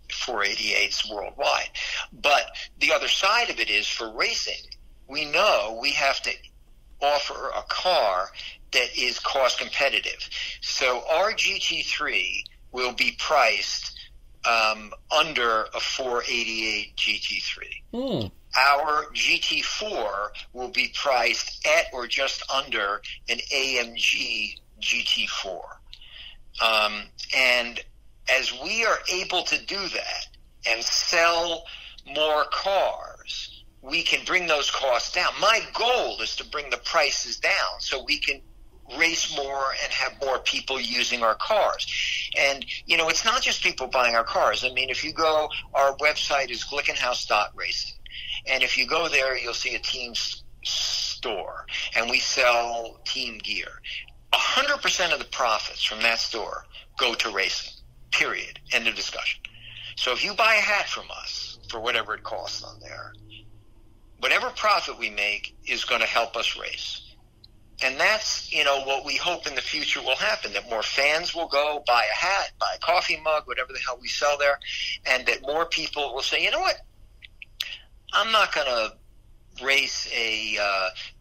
488s worldwide. But the other side of it is, for racing, we know we have to offer a car that is cost competitive. So our GT3 will be priced under a 488 GT3. Our GT4 will be priced at or just under an AMG GT4. And as we are able to do that and sell more cars, we can bring those costs down. My goal is to bring the prices down so we can race more and have more people using our cars. And, it's not just people buying our cars. I mean, if you go, our website is glickenhaus.racing. And if you go there, you'll see a team store. And we sell team gear. 100% of the profits from that store go to racing, period. End of discussion. So if you buy a hat from us for whatever it costs on there, whatever profit we make is going to help us race. And that's, what we hope in the future will happen, that more fans will go buy a hat, buy a coffee mug, whatever the hell we sell there, and that more people will say, you know what, I'm not going to race a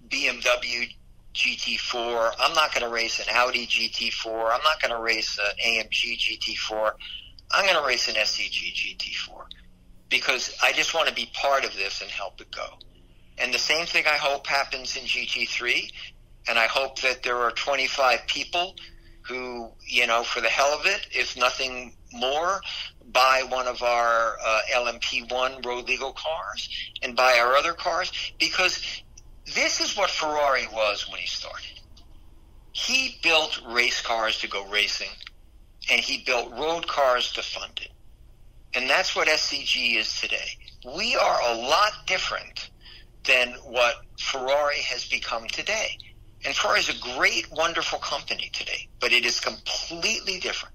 BMW GT4. I'm not going to race an Audi GT4. I'm not going to race an AMG GT4. I'm going to race an SCG GT4 because I just want to be part of this and help it go. And the same thing I hope happens in GT3. And I hope that there are 25 people who, for the hell of it, if nothing more, buy one of our LMP1 road legal cars and buy our other cars, because this is what Ferrari was when he started. He built race cars to go racing, and he built road cars to fund it. And that's what SCG is today. We are a lot different than what Ferrari has become today. And Ferrari is a great, wonderful company today, but it is completely different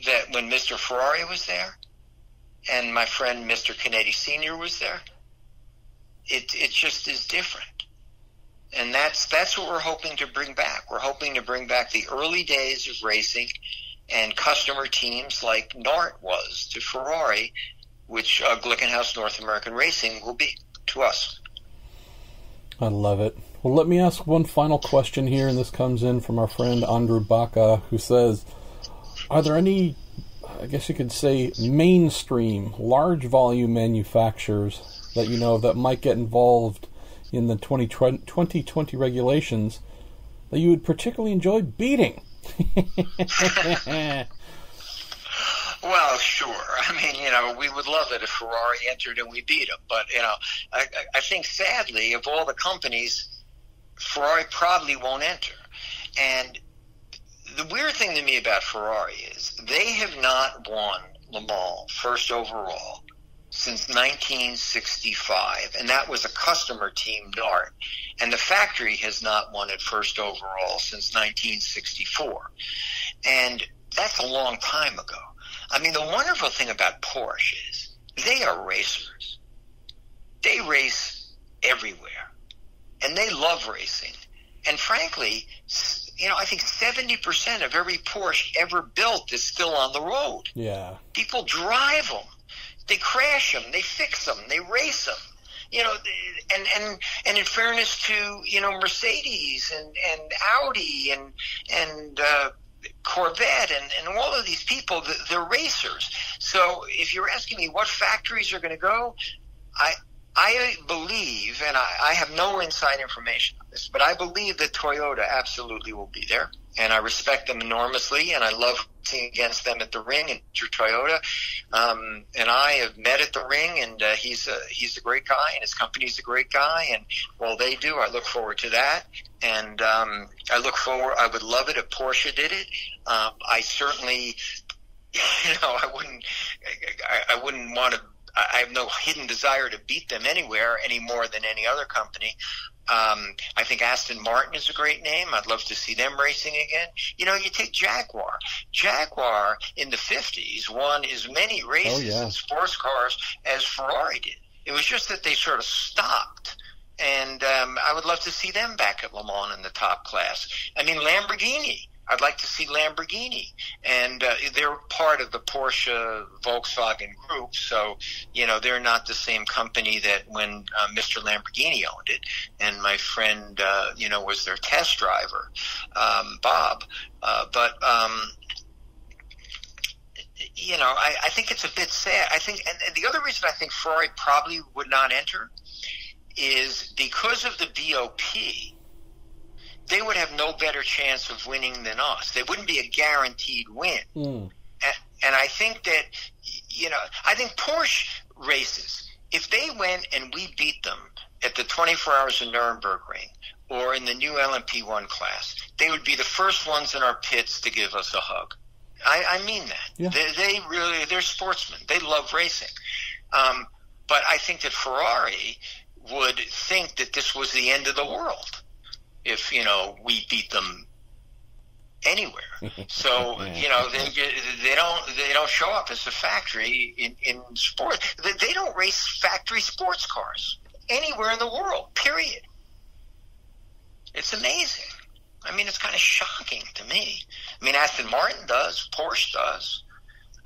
that when Mr. Ferrari was there and my friend Mr. Canetti Sr. was there, it just is different. And that's what we're hoping to bring back. We're hoping to bring back the early days of racing and customer teams like NART was to Ferrari, which Glickenhaus North American Racing will be to us. I love it. Well, let me ask one final question here, and this comes in from our friend Andrew Baca, who says, are there any, I guess you could say, mainstream, large volume manufacturers that you know that might get involved in the 2020 regulations that you would particularly enjoy beating? Well, sure. I mean, we would love it if Ferrari entered and we beat them. But, I think sadly, of all the companies, Ferrari probably won't enter. And the weird thing to me about Ferrari is they have not won Le Mans first overall since 1965, and that was a customer-teamed art. And the factory has not won it first overall since 1964. And that's a long time ago. I mean, the wonderful thing about Porsche is they are racers. They race everywhere, and they love racing. And frankly, I think 70% of every Porsche ever built is still on the road. Yeah. People drive them. They crash them. They fix them. They race them. And in fairness to, Mercedes and Audi and Corvette and all of these people, they're racers. So if you're asking me what factories are going to go, I believe, and I have no inside information on this, but I believe that Toyota absolutely will be there. And I respect them enormously, and I love racing against them at the ring and through Toyota. And I have met at the ring, and he's a great guy, and his company's a great guy. And while they do, I look forward to that. And I would love it if Porsche did it. I certainly, I wouldn't want to. I have no hidden desire to beat them anywhere any more than any other company. I think Aston Martin is a great name. I'd love to see them racing again. You take Jaguar. Jaguar in the 50s won as many races in sports cars as Ferrari did. It was just that they sort of stopped. And I would love to see them back at Le Mans in the top class. I mean, Lamborghini. I'd like to see Lamborghini. And they're part of the Porsche Volkswagen group, so, they're not the same company that when Mr. Lamborghini owned it, and my friend, was their test driver, Bob. But I think it's a bit sad. I think, and the other reason I think Ferrari probably would not enter is because of the BOP. They would have no better chance of winning than us. They wouldn't be a guaranteed win. And I think that, I think Porsche races, if they went and we beat them at the 24 Hours of Nürburgring or in the new LMP1 class, they would be the first ones in our pits to give us a hug. I mean that. Yeah. They're sportsmen. They love racing. But I think that Ferrari would think that this was the end of the world if, we beat them anywhere. So, they don't show up as a factory in sports. They don't race factory sports cars anywhere in the world, period. It's amazing. I mean, it's kind of shocking to me. I mean, Aston Martin does, Porsche does,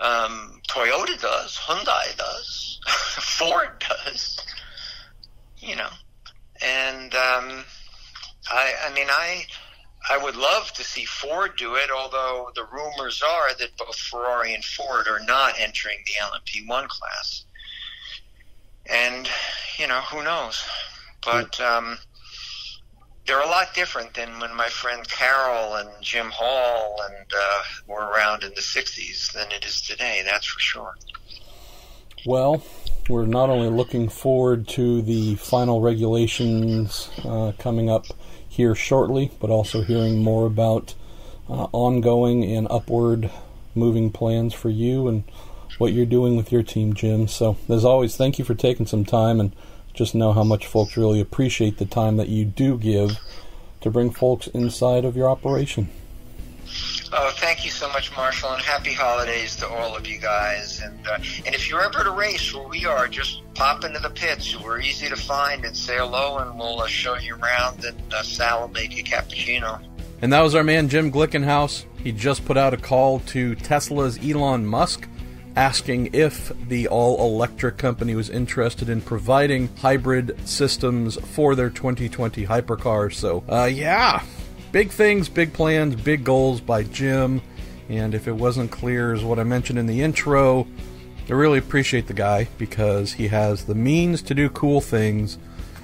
Toyota does, Hyundai does, Ford does, and I would love to see Ford do it, although the rumors are that both Ferrari and Ford are not entering the LMP1 class. And, who knows? But they're a lot different than when my friend Carroll and Jim Hall were around in the 60s than it is today, that's for sure. Well, we're not only looking forward to the final regulations coming up here shortly, but also hearing more about ongoing and upward moving plans for you and what you're doing with your team, Jim. So, as always, thank you for taking some time, and just know how much folks really appreciate the time that you do give to bring folks inside of your operation. Oh, thank you so much, Marshall, and happy holidays to all of you guys. And if you're ever at a race where we are, just pop into the pits. We're easy to find, and say hello, and we'll show you around, and Sal will make you cappuccino. And that was our man, Jim Glickenhaus. He just put out a call to Tesla's Elon Musk, asking if the all-electric company was interested in providing hybrid systems for their 2020 hypercars. So, big things, big plans, big goals by Jim. And if it wasn't clear as what I mentioned in the intro, I really appreciate the guy because he has the means to do cool things,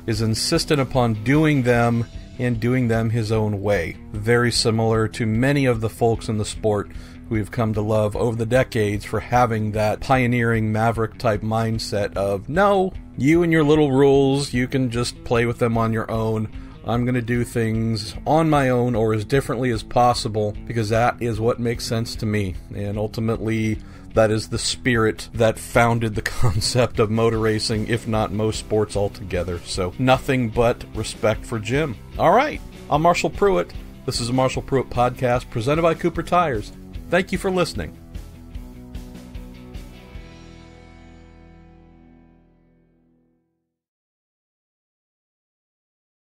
is insistent upon doing them and doing them his own way. Very similar to many of the folks in the sport who we've come to love over the decades for having that pioneering maverick-type mindset of, no, you and your little rules, you can just play with them on your own. I'm going to do things on my own or as differently as possible because that is what makes sense to me. And ultimately, that is the spirit that founded the concept of motor racing, if not most sports altogether. So nothing but respect for Jim. All right, I'm Marshall Pruett. This is a Marshall Pruett Podcast presented by Cooper Tires. Thank you for listening.